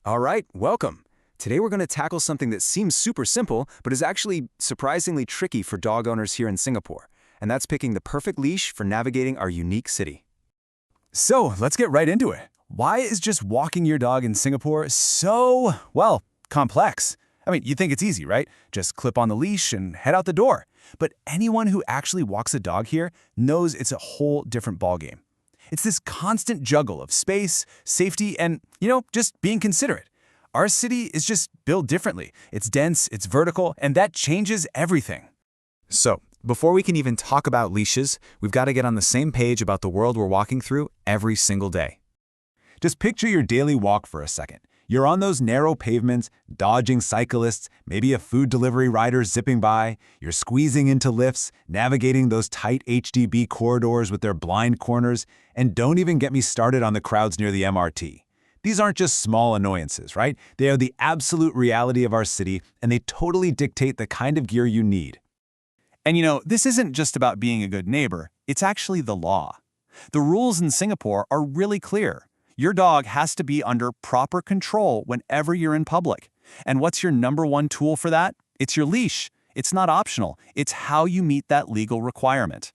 All right, welcome. Today we're going to tackle something that seems super simple, but is actually surprisingly tricky for dog owners here in Singapore, and that's picking the perfect leash for navigating our unique city. So let's get right into it. Why is just walking your dog in Singapore so, well, complex? I mean, you think it's easy, right? Just clip on the leash and head out the door. But anyone who actually walks a dog here knows it's a whole different ballgame. It's this constant juggle of space, safety, and, just being considerate. Our city is just built differently. It's dense, it's vertical, and that changes everything. So, before we can even talk about leashes, we've got to get on the same page about the world we're walking through every single day. Just picture your daily walk for a second. You're on those narrow pavements, dodging cyclists, maybe a food delivery rider zipping by. You're squeezing into lifts, navigating those tight HDB corridors with their blind corners, and don't even get me started on the crowds near the MRT. These aren't just small annoyances, right? They are the absolute reality of our city, and they totally dictate the kind of gear you need. And this isn't just about being a good neighbor, it's actually the law. The rules in Singapore are really clear. Your dog has to be under proper control whenever you're in public. And what's your number one tool for that? It's your leash. It's not optional. It's how you meet that legal requirement.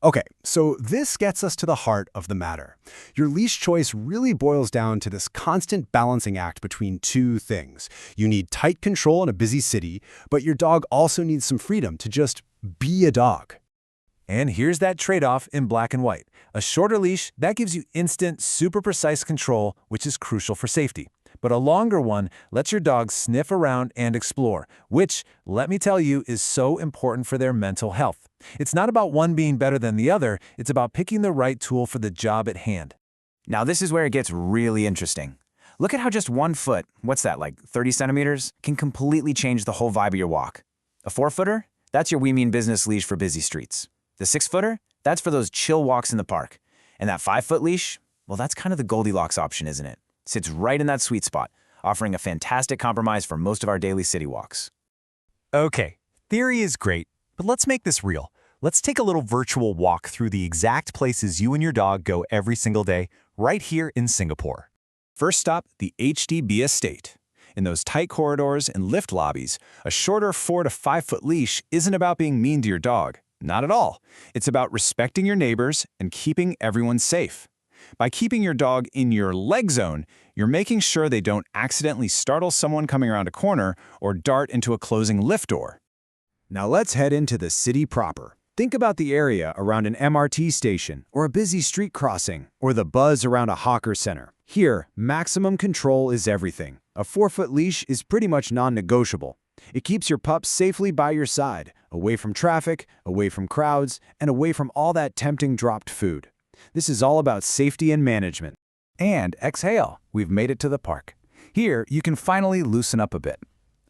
Okay, so this gets us to the heart of the matter. Your leash choice really boils down to this constant balancing act between two things. You need tight control in a busy city, but your dog also needs some freedom to just be a dog. And here's that trade-off in black and white. A shorter leash, that gives you instant, super precise control, which is crucial for safety. But a longer one lets your dog sniff around and explore, which, let me tell you, is so important for their mental health. It's not about one being better than the other, it's about picking the right tool for the job at hand. Now this is where it gets really interesting. Look at how just 1 foot, what's that, like 30 centimeters, can completely change the whole vibe of your walk. A 4-footer? That's your We Mean Business leash for busy streets. The 6-footer? That's for those chill walks in the park. And that 5-foot leash? Well, that's kind of the Goldilocks option, isn't it? Sits right in that sweet spot, offering a fantastic compromise for most of our daily city walks. Okay, theory is great, but let's make this real. Let's take a little virtual walk through the exact places you and your dog go every single day, right here in Singapore. First stop, the HDB Estate. In those tight corridors and lift lobbies, a shorter 4 to 5 foot leash isn't about being mean to your dog. Not at all. It's about respecting your neighbors and keeping everyone safe. By keeping your dog in your leg zone, you're making sure they don't accidentally startle someone coming around a corner or dart into a closing lift door. Now let's head into the city proper. Think about the area around an MRT station or a busy street crossing or the buzz around a hawker center. Here, maximum control is everything. A 4-foot leash is pretty much non-negotiable. It keeps your pup safely by your side, away from traffic, away from crowds, and away from all that tempting dropped food. This is all about safety and management. And exhale, we've made it to the park. Here, you can finally loosen up a bit.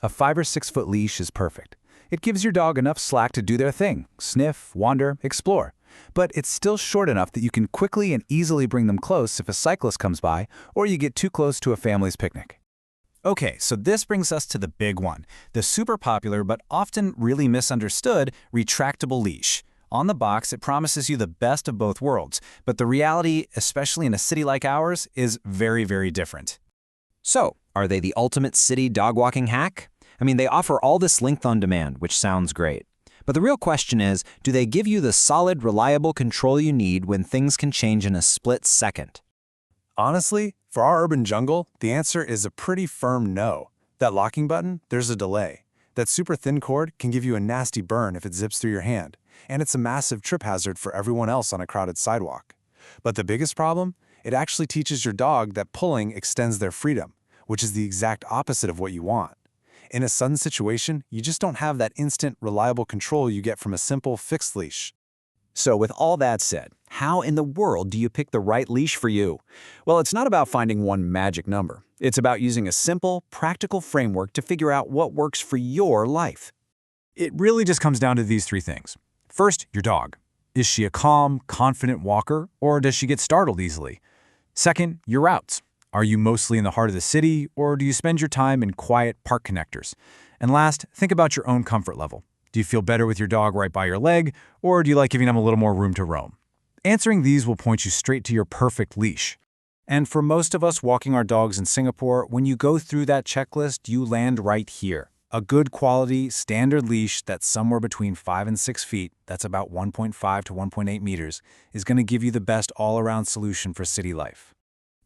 A 5 or 6 foot leash is perfect. It gives your dog enough slack to do their thing, sniff, wander, explore. But it's still short enough that you can quickly and easily bring them close if a cyclist comes by or you get too close to a family's picnic. Okay, so this brings us to the big one, the super popular but often really misunderstood retractable leash. On the box, it promises you the best of both worlds, but the reality, especially in a city like ours, is very, very different. So, are they the ultimate city dog walking hack? I mean, they offer all this length on demand, which sounds great. But the real question is, do they give you the solid, reliable control you need when things can change in a split second? Honestly, for our urban jungle, the answer is a pretty firm no. That locking button, there's a delay. That super thin cord can give you a nasty burn if it zips through your hand, and it's a massive trip hazard for everyone else on a crowded sidewalk. But the biggest problem? It actually teaches your dog that pulling extends their freedom, which is the exact opposite of what you want. In a sudden situation, you just don't have that instant, reliable control you get from a simple, fixed leash. So with all that said, how in the world do you pick the right leash for you? Well, it's not about finding one magic number. It's about using a simple, practical framework to figure out what works for your life. It really just comes down to these 3 things. First, your dog. Is she a calm, confident walker, or does she get startled easily? Second, your routes. Are you mostly in the heart of the city, or do you spend your time in quiet park connectors? And last, think about your own comfort level. Do you feel better with your dog right by your leg, or do you like giving them a little more room to roam? Answering these will point you straight to your perfect leash. And for most of us walking our dogs in Singapore, when you go through that checklist, you land right here. A good quality, standard leash that's somewhere between 5 and 6 feet, that's about 1.5 to 1.8 meters, is going to give you the best all-around solution for city life.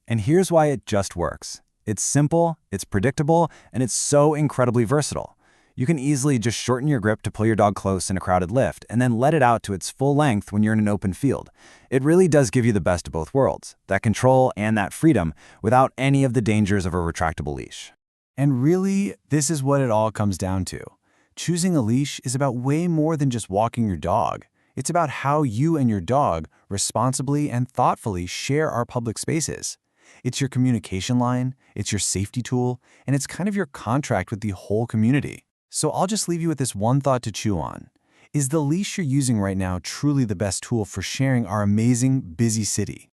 And here's why it just works. It's simple, it's predictable, and it's so incredibly versatile. You can easily just shorten your grip to pull your dog close in a crowded lift, and then let it out to its full length when you're in an open field. It really does give you the best of both worlds, that control and that freedom, without any of the dangers of a retractable leash. And really, this is what it all comes down to. Choosing a leash is about way more than just walking your dog. It's about how you and your dog responsibly and thoughtfully share our public spaces. It's your communication line, it's your safety tool, and it's kind of your contract with the whole community. So I'll just leave you with this one thought to chew on. Is the leash you're using right now truly the best tool for sharing our amazing, busy city?